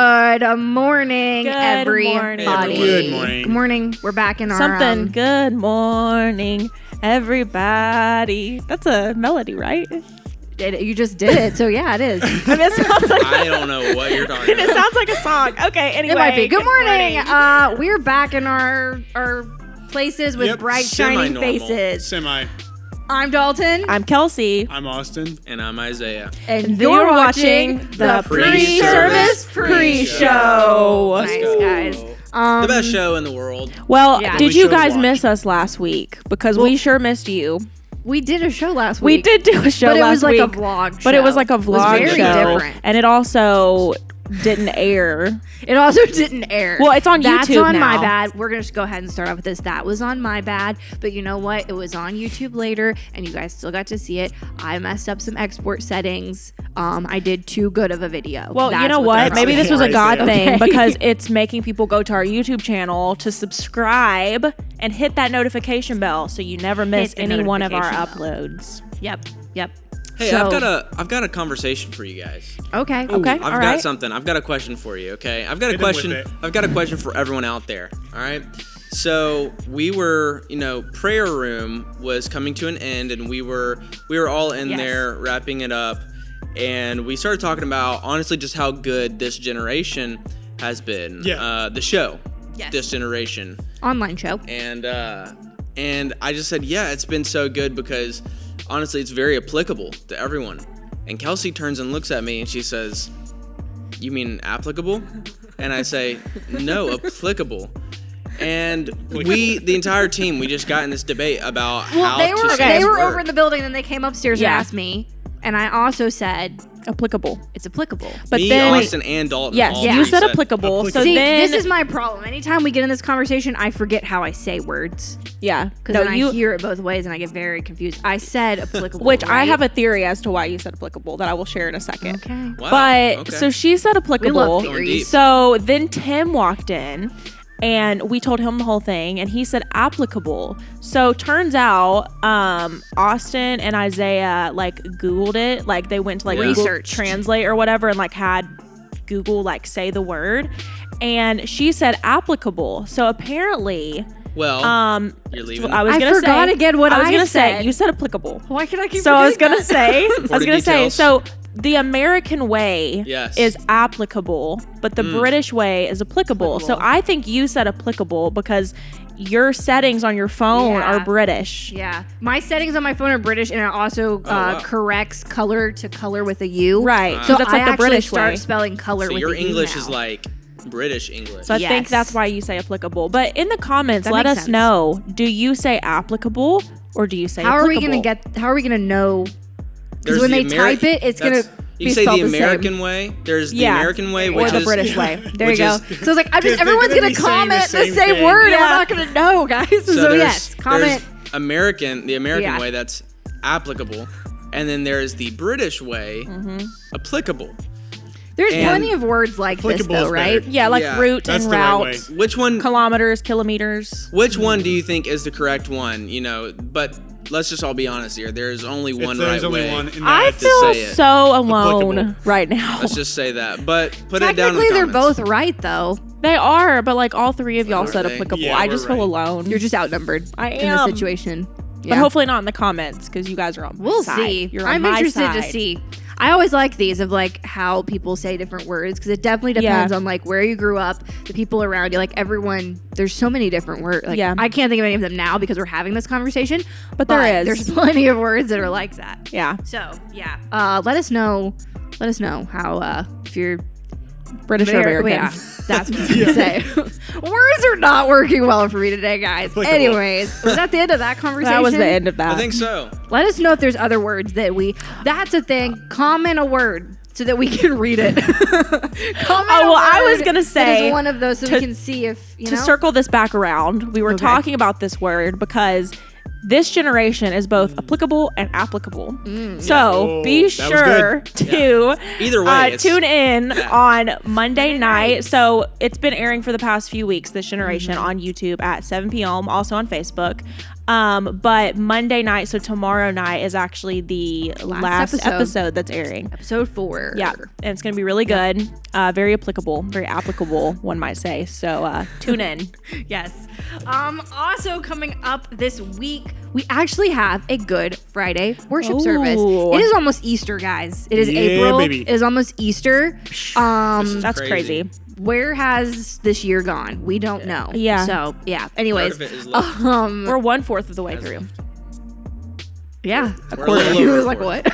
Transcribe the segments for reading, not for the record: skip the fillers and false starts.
Good morning, everybody. Good morning. Good morning. We're back in our Good morning, everybody. That's a melody, right? You just did it, so yeah, it is. I don't know what you're talking about. It sounds like a song. Okay, anyway. It might be. Good morning. We're back in our places with bright, shining faces. I'm Dalton. I'm Kelsey. I'm Austin. And I'm Isaiah. And you're watching the Preservice Preshow. Nice, guys. The best show in the world. Well, Yeah. did you guys miss us last week? Because we sure missed you. We did a show last We week. did do a show but last it week. was like a vlog show. But it was like a vlog very show. different. And it also didn't air. It also didn't air. Well, it's on That's YouTube on now. my bad. We're going to just go ahead and start off with this. That was on my bad. But you know what? It was on YouTube later, and you guys still got to see it. I messed up some export settings. I did too good of a video. Well, That's you know what? Maybe this was a God thing because it's making people go to our YouTube channel to subscribe and hit that notification bell so you never miss any one of our uploads. Yep. Hey, So- I've got a conversation for you guys. Okay. Okay. I've got something. I've got a question for you, okay? I've got a question. I've got a question for everyone out there, all right? So, we were, prayer room was coming to an end, and we were all in there wrapping it up, and we started talking about honestly just how good this generation has been. Yeah. The show. Yes. This generation. Online show. And I just said, yeah, it's been so good because honestly, it's very applicable to everyone. And Kelsey turns and looks at me and she says, "You mean applicable?" And I say, "No, applicable." And the entire team, we just got in this debate about how they were work. over in the building, and they came upstairs and asked me, and I also said Applicable. it's applicable. But Me, then Austin, and Dalton. yes, all you three said applicable. So See, then this is my problem. Anytime we get in this conversation, I forget how I say words. yeah, Because I hear it both ways and I get very confused. I said applicable. which I right? have a theory as to why you said applicable that I will share in a second. Okay. Wow, But okay. so she said applicable. love Going deep. So then Tim walked in and we told him the whole thing and he said applicable. So turns out Austin and Isaiah Googled it. They went to Google Researched. Translate or whatever and had Google say the word. And she said applicable. So apparently Well, you're leaving. I forgot again what I was gonna said. say. You said applicable. Why can I keep So I was forgetting gonna say, details. so the American way Yes. is applicable, but the British way is applicable. So I think you said applicable because your settings on your phone Yeah. are British. Yeah. My settings on my phone are British, and it also wow. corrects color to color with a U. Right. So that's I the actually British start way. spelling color So with your a U English now. is like British English. So I think Yes. that's why you say applicable. But in the comments, That let makes us sense. know. Do you say applicable or do you say How are we applicable? gonna know? Because There's when the they type it, it's gonna You be say spelled the the same. American way. There's the Yeah. American way, Or which the is British way. There you which go. is- So it's like Because everyone's they're gonna gonna be saying comment the the same same thing. word, and Yeah. we're not gonna know, guys. So there's- yes, comment. There's the American Yeah. way, that's applicable, and then there's the British way, applicable. There's and plenty of words like this, applicable though, is right? better. Yeah, Yeah. route That's and the right route. way. Which one? Kilometers, kilometers. Which one do you think is the correct one? But let's just all be honest here. There's only one right There's only way. one. In I that. feel say it. so alone Applicable. right now. Let's just say that. But put it down in the Technically, they're comments. both right, though. They are, but all three of y'all said they? applicable. Yeah, I we're just feel right. alone. You're just outnumbered I in am. this situation. But hopefully not in the comments because you guys are on my We'll side. see. You're on I'm my interested to side. see. I always like these of how people say different words because it definitely depends on where you grew up, the people around you, everyone. There's so many different words. Yeah. I can't think of any of them now because we're having this conversation. But there is. There's plenty of words that are like that. Yeah. So yeah. Let us know. Let us know how if you're British or American. Yeah, that's what I was gonna say. Words are not working well for me today, guys. Applicable. Anyways, was that the end of that conversation? That was the end of that. I think so. Let us know if there's other words that that's a thing. Comment a word so that we can read it. I was gonna say, one of those so to- we can see if to circle this back around, we were Okay. talking about this word because this generation is both applicable and applicable. So Oh, be that was sure good. to Either way, it's- tune in on Monday night. So it's been airing for the past few weeks, this generation on YouTube at 7 p.m., also on Facebook. But Monday night, so tomorrow night, is actually the last episode that's airing. Episode 4. Yeah, and it's going to be really good. Very applicable, one might say. So tune in. Yes. Also coming up this week, we actually have a Good Friday worship service. It is almost Easter, guys. It is April. Baby. It is almost Easter. That's crazy. Where has this year gone? We don't know. Yeah. So, yeah. Anyways, we're 1/4 of the way through. Yeah. He was like, what?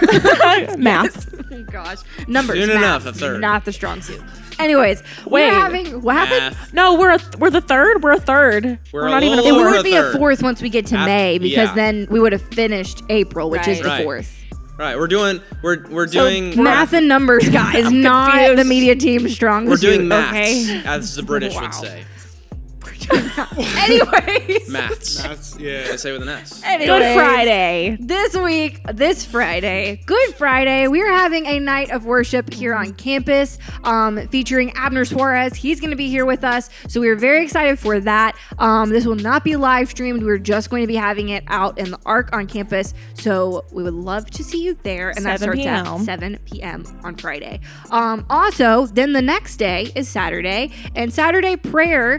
Math. Oh, gosh. Numbers. Soon math, enough, a third. Not the strong suit. Anyways, wait. What happened? No, we're the third. We're a third. We're not even a fourth. fourth. It would be a fourth once we get to May, because then we would have finished April, which is the 4th. Right, we're doing math and numbers, guys, not confused. the media team strong. We're doing suit, maths, okay? as the British would say. Anyways. Maths. Yeah. I say with an S. Good Friday. This Friday, Good Friday, we are having a night of worship here on campus, featuring Abner Suarez. He's going to be here with us, so we are very excited for that. This will not be live streamed. We're just going to be having it out in the Ark on campus, so we would love to see you there, and that starts at 7 p.m. on Friday. Also, then the next day is Saturday, and Saturday prayer,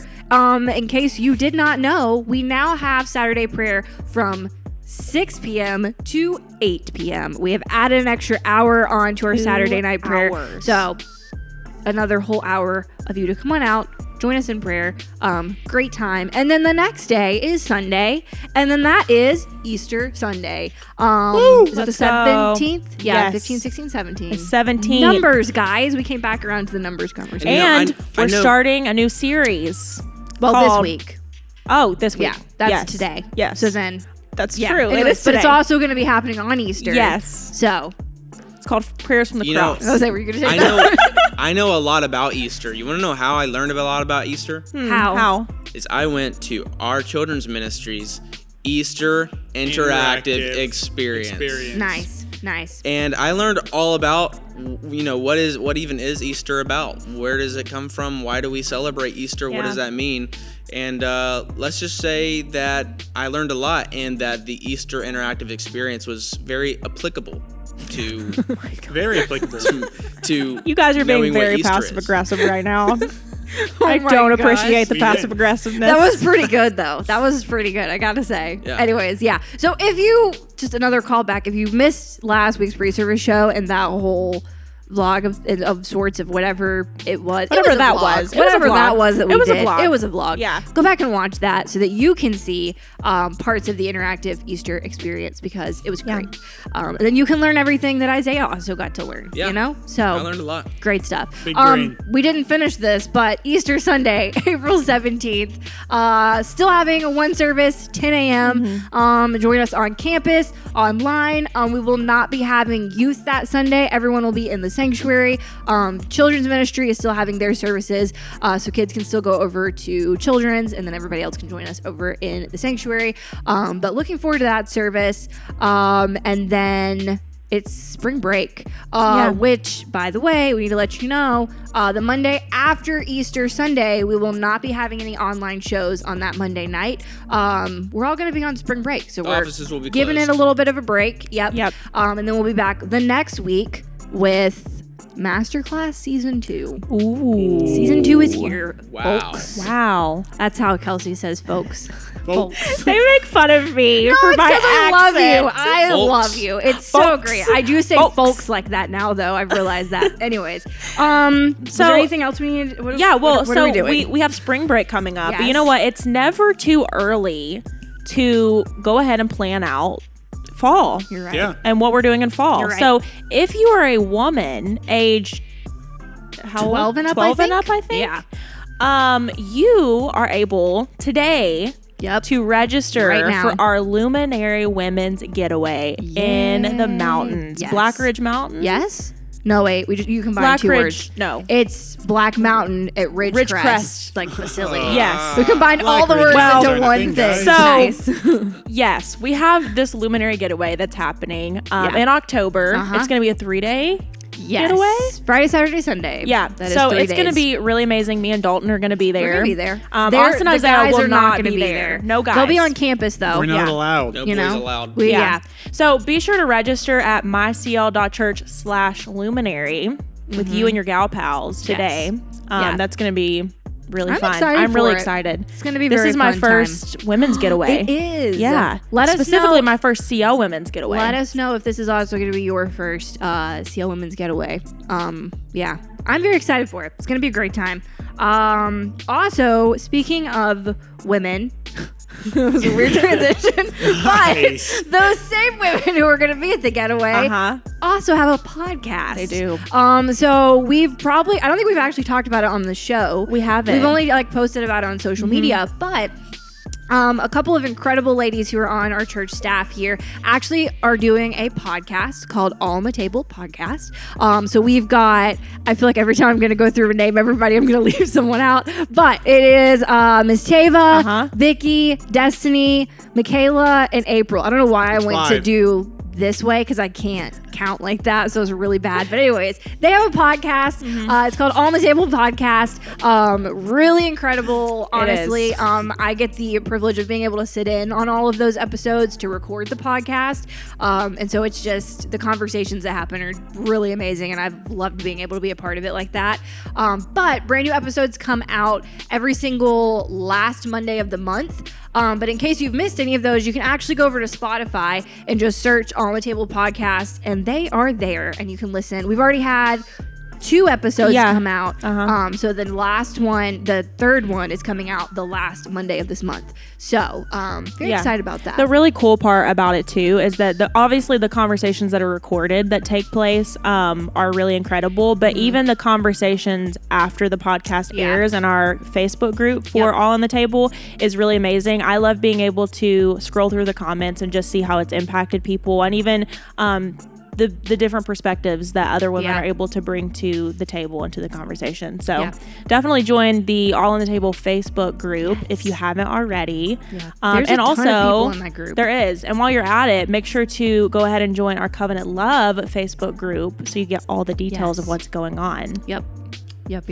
in case you did not know, we now have Saturday prayer from 6 p.m. to 8 p.m. We have added an extra hour on to our Saturday night prayer. So another whole hour of you to come on out, join us in prayer. Great time. And then the next day is Sunday, and then that is Easter Sunday. Is it the 17th? Yeah, yes. 15, 16, 17. It's 17. Numbers, guys. We came back around to the numbers conversation. And we're starting a new series. This week. Oh, this week. Yeah, that's today. Yes. So then, that's true. Anyways, it is today. But it's also going to be happening on Easter. Yes. So it's called Prayers from the Cross. I was like, were you going to say that? I know a lot about Easter. You want to know how I learned a lot about Easter? How? Is I went to our children's ministry's Easter interactive experience. Nice. And I learned all about, what even is Easter about? Where does it come from? Why do we celebrate Easter? What does that mean? And let's just say that I learned a lot, and that the Easter interactive experience was very applicable to very applicable to you guys are being very passive aggressive right now. I don't appreciate the passive aggressiveness. That was pretty good, though. That was pretty good, I gotta say. Yeah. Anyways, yeah. So if you, just another callback, if you missed last week's pre-service show and that whole vlog of sorts of whatever it was. Whatever that was that we did. It was a vlog. Yeah. Go back and watch that so that you can see parts of the interactive Easter experience, because it was great. And then you can learn everything that Isaiah also got to learn. Yeah. So I learned a lot. Great stuff. Big brain. We didn't finish this, but Easter Sunday, April 17th, still having a one service, 10 a.m. Join us on campus, online. We will not be having youth that Sunday. Everyone will be in the sanctuary. Children's ministry is still having their services, so kids can still go over to children's, and then everybody else can join us over in the sanctuary. But looking forward to that service. And then it's spring break, which, by the way, we need to let you know, the Monday after Easter Sunday, we will not be having any online shows on that Monday night. We're all going to be on spring break, so we're Offices will be giving closed. it a little bit of a break. Yep. And then we'll be back the next week with Masterclass Season 2. Ooh. Season 2 is here, Wow. folks. Wow. That's how Kelsey says folks. Folks. They make fun of me for it's my 'cause I love accent. you. I Folks. love you. It's so Folks. great. I do say Folks. folks like that now, though. I've realized that. Anyways, is there anything else we need? What are we doing? we have spring break coming up. But you Yes. know what? It's never too early to go ahead and plan out fall. You're right. Yeah. And what we're doing in fall. You're right. So if you are a woman aged 12 and up, 12 I and think? up, I think. Yeah. You are able today Yep. to register Right now. for our Luminary Women's Getaway in the mountains. Yes. Black Ridge Mountain. Yes. No, wait. You combine Black two Ridge. words. No. It's Black Mountain at Ridgecrest. Ridgecrest, like facility. Yes. We combined all the Black words Ridge into Mountain, I one think, thing. guys. So- Nice. Yes, we have this Luminary Getaway that's happening in October. Uh-huh. It's going to be a 3-day Yes. getaway. Friday, Saturday, Sunday. Yeah, That is so 3 it's going to days. be really amazing. Me and Dalton are going to be there. We're gonna be there. Austin and The Isaiah guys will are not gonna be there. No guys. They'll be on campus though. We're not yeah. allowed. No You boys know? allowed. Yeah. So be sure to register at mycl.church/luminary with you and your gal pals today. Yeah. That's going to be really I'm fun. excited I'm really for it. excited. It's gonna be This very is my fun first women's getaway. It is. Yeah. Let us Specifically know. my first CL women's getaway. Let us know if this is also going to be your first CL Women's Getaway. Yeah, I'm very excited for it. It's going to be a great time. Also, speaking of women, it was a weird transition, Nice. but those same women who are going to be at the getaway also have a podcast. They do. So we've probably, I don't think we've actually talked about it on the show. We haven't. We've only posted about it on social media, but a couple of incredible ladies who are on our church staff here actually are doing a podcast called All on the Table Podcast. So we've got, I feel like every time I'm going to go through and name everybody, I'm going to leave someone out. But it is Miss Tava, Vicky, Destiny, Michaela, and April. I don't know why I went to 5. do this way because I can't count like that, so it's really bad. But anyways, they have a podcast. It's called All on the Table Podcast. Really incredible, honestly. I get the privilege of being able to sit in on all of those episodes to record the podcast, and so it's just the conversations that happen are really amazing, and I've loved being able to be a part of it like that. But brand new episodes come out every single last Monday of the month. But in case you've missed any of those, you can actually go over to Spotify and just search On the Table Podcast, and they are there, and you can listen. We've already had 2 episodes come out. So the last one, the third one, is coming out the last Monday of this month. So very excited about that. The really cool part about it too is that obviously the conversations that are recorded that take place are really incredible, but even the conversations after the podcast airs in our Facebook group for All on the Table is really amazing. I love being able to scroll through the comments and just see how it's impacted people, and even the different perspectives that other women are able to bring to the table and to the conversation. So definitely join the All on the Table Facebook group if you haven't already. There's and a also ton of people in that group. there is. And while you're at it, make sure to go ahead and join our Covenant Love Facebook group so you get all the details of what's going on. Yep. Yep.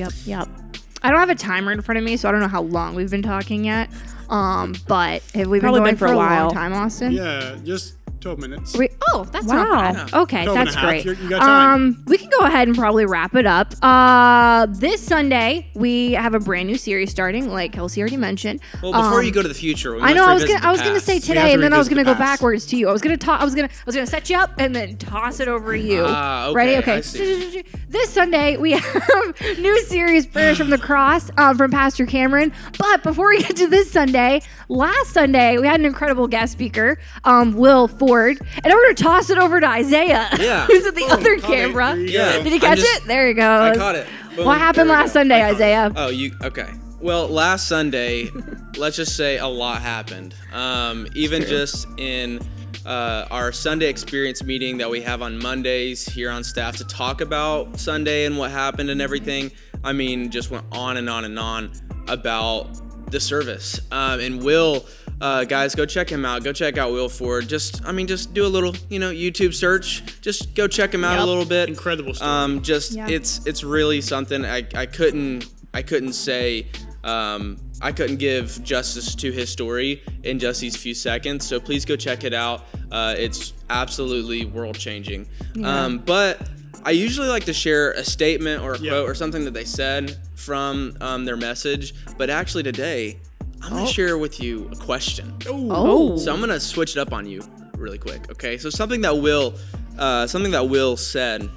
I don't have a timer in front of me, so I don't know how long we've been talking yet. But have we Probably been going been for a while. long time, Austin? Yeah, just 12 minutes. That's Wow. not bad. Okay, 12 and that's a half. great. You got time. We can go ahead and probably wrap it up. This Sunday we have a brand new series starting, like Kelsey already mentioned. Well, before you go to the future, we I know. must I was revisit the gonna say past. today, have to and then I was revisit gonna the go past. backwards to you. I was gonna set you up and then toss it over to you. Okay, Ready? I Okay. see. This Sunday we have new series, Prayers from the Cross, from Pastor Cameron. But before we get to this Sunday, last Sunday we had an incredible guest speaker, Will Ford, and I'm gonna toss it over to Isaiah, Yeah. who's at the other caught it. camera. There you Yeah. go. Did you catch it? There he goes. I caught it. Boom. What happened There we last go. Sunday, I caught it. Isaiah? Oh, okay. Well, last Sunday, let's just say a lot happened. Even just in our Sunday experience meeting that we have on Mondays here on staff to talk about Sunday and what happened and everything. I mean, just went on and on and on about the service. And Will, guys, go check him out. Go check out Will Ford. Just do a little, YouTube search. Just go check him out a little bit. Incredible story. It's really something. I couldn't say. I couldn't give justice to his story in just these few seconds. So please go check it out. It's absolutely world changing. But I usually like to share a statement or a quote or something that they said from their message. But actually today, I'm going to share with you a question. Oh. So I'm going to switch it up on you really quick. Okay. So something that Will said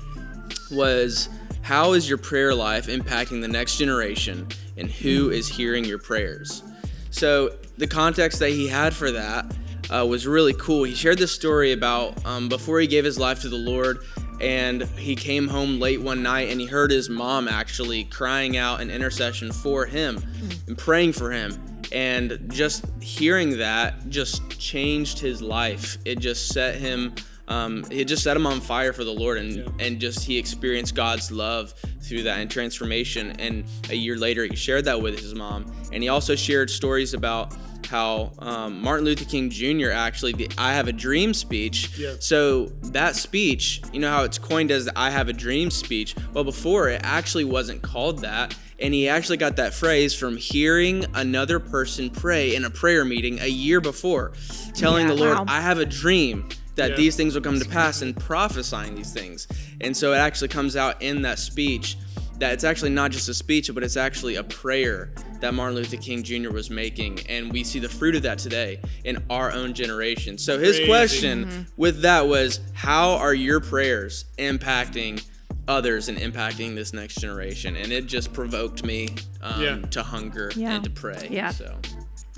was, how is your prayer life impacting the next generation, and who is hearing your prayers? So the context that he had for that was really cool. He shared this story about before he gave his life to the Lord, and he came home late one night and he heard his mom actually crying out in intercession for him and praying for him. And just hearing that just changed his life. It just set him it just set him on fire for the Lord, and just he experienced God's love through that and transformation. And a year later, he shared that with his mom, and he also shared stories about how Martin Luther King Jr. actually the I Have a Dream speech. Yeah. So that speech, you know how it's coined as the I Have a Dream speech. Well, before it actually wasn't called that. And he actually got that phrase from hearing another person pray in a prayer meeting a year before, telling the Lord, Wow. I have a dream that these things will come to pass, and prophesying these things. And so it actually comes out in that speech that it's actually not just a speech, but it's actually a prayer that Martin Luther King Jr. was making. And we see the fruit of that today in our own generation. So his question with that was, how are your prayers impacting others and impacting this next generation? And it just provoked me to hunger and to pray. Yeah. So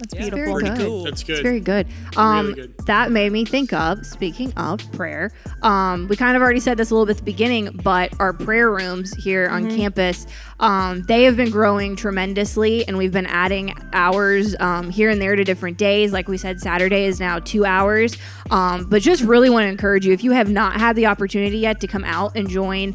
That's Very beautiful. good. cool. That's It's good. very good. Really good. That made me think of, speaking of prayer, we kind of already said this a little bit at the beginning, but our prayer rooms here on campus, they have been growing tremendously, and we've been adding hours here and there to different days. Like we said, Saturday is now 2 hours. But just really want to encourage you, if you have not had the opportunity yet to come out and join,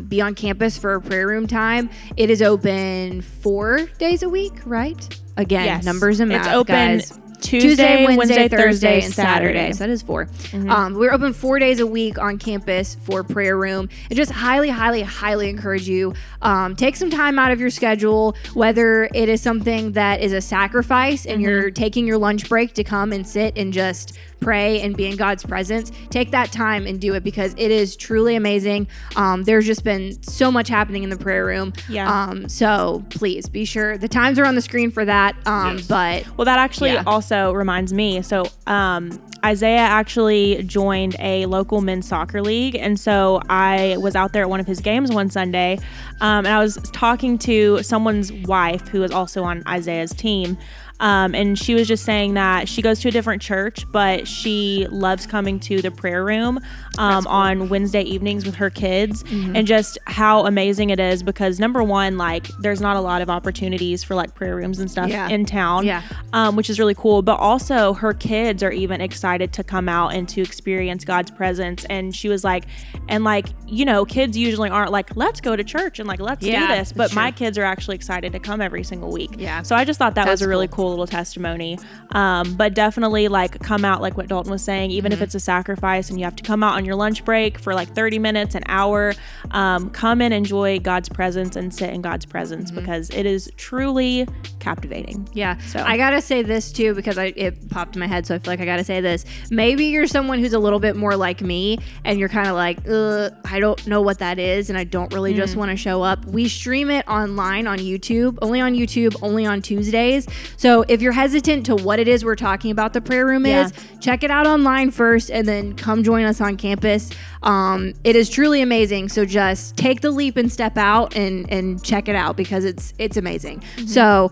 be on campus for a prayer room time, it is open 4 days a week, right? Again, Yes. numbers and math, It's open guys. Tuesday, Wednesday, Thursday, and Saturday. So that is 4. We're open 4 days a week on campus for prayer room. And just highly, highly, highly encourage you, take some time out of your schedule, whether it is something that is a sacrifice and you're taking your lunch break to come and sit and just pray and be in God's presence. Take that time and do it, because it is truly amazing. There's just been so much happening in the prayer room. Yeah. So please be sure. The times are on the screen for that. But Well, that actually Yeah. also reminds me. So, Isaiah actually joined a local men's soccer league. And so I was out there at one of his games one Sunday. And I was talking to someone's wife who was also on Isaiah's team. And she was just saying that she goes to a different church, but she loves coming to the prayer room on Wednesday evenings with her kids, and just how amazing it is, because number one, like, there's not a lot of opportunities for like prayer rooms and stuff in town, which is really cool. But also her kids are even excited to come out and to experience God's presence. And she was like, and like, you know, kids usually aren't like, let's go to church and like, let's do this. But my kids are actually excited to come every single week. Yeah. So I just thought that was That's a really cool little testimony. But definitely like come out, like what Dalton was saying, even if it's a sacrifice and you have to come out on your lunch break for like 30 minutes, an hour, come and enjoy God's presence and sit in God's presence, because it is truly captivating. Yeah. So I gotta say this too, because it popped in my head, so I feel like I gotta say this. Maybe you're someone who's a little bit more like me, and you're kind of like, I don't know what that is, and I don't really just want to show up. We stream it online on YouTube, only on Tuesdays. So if you're hesitant to what it is we're talking about the prayer room is, check it out online first, and then come join us on campus. It is truly amazing. So just take the leap and step out and check it out, because it's amazing. So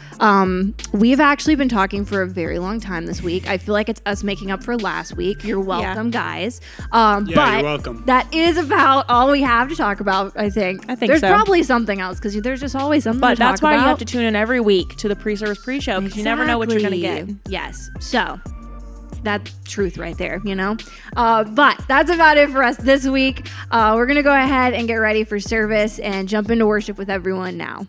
we've actually been talking for a very long time this week. I feel like it's us making up for last week. You're welcome, guys. But you're welcome. that is about all we have to talk about, I think. There's so. probably something else, because there's just always something But to talk that's why about. you have to tune in every week to the Preservice pre-show, because you never know what you're going to get. Yes. So that's truth right there, you know? But that's about it for us this week. We're going to go ahead and get ready for service and jump into worship with everyone now.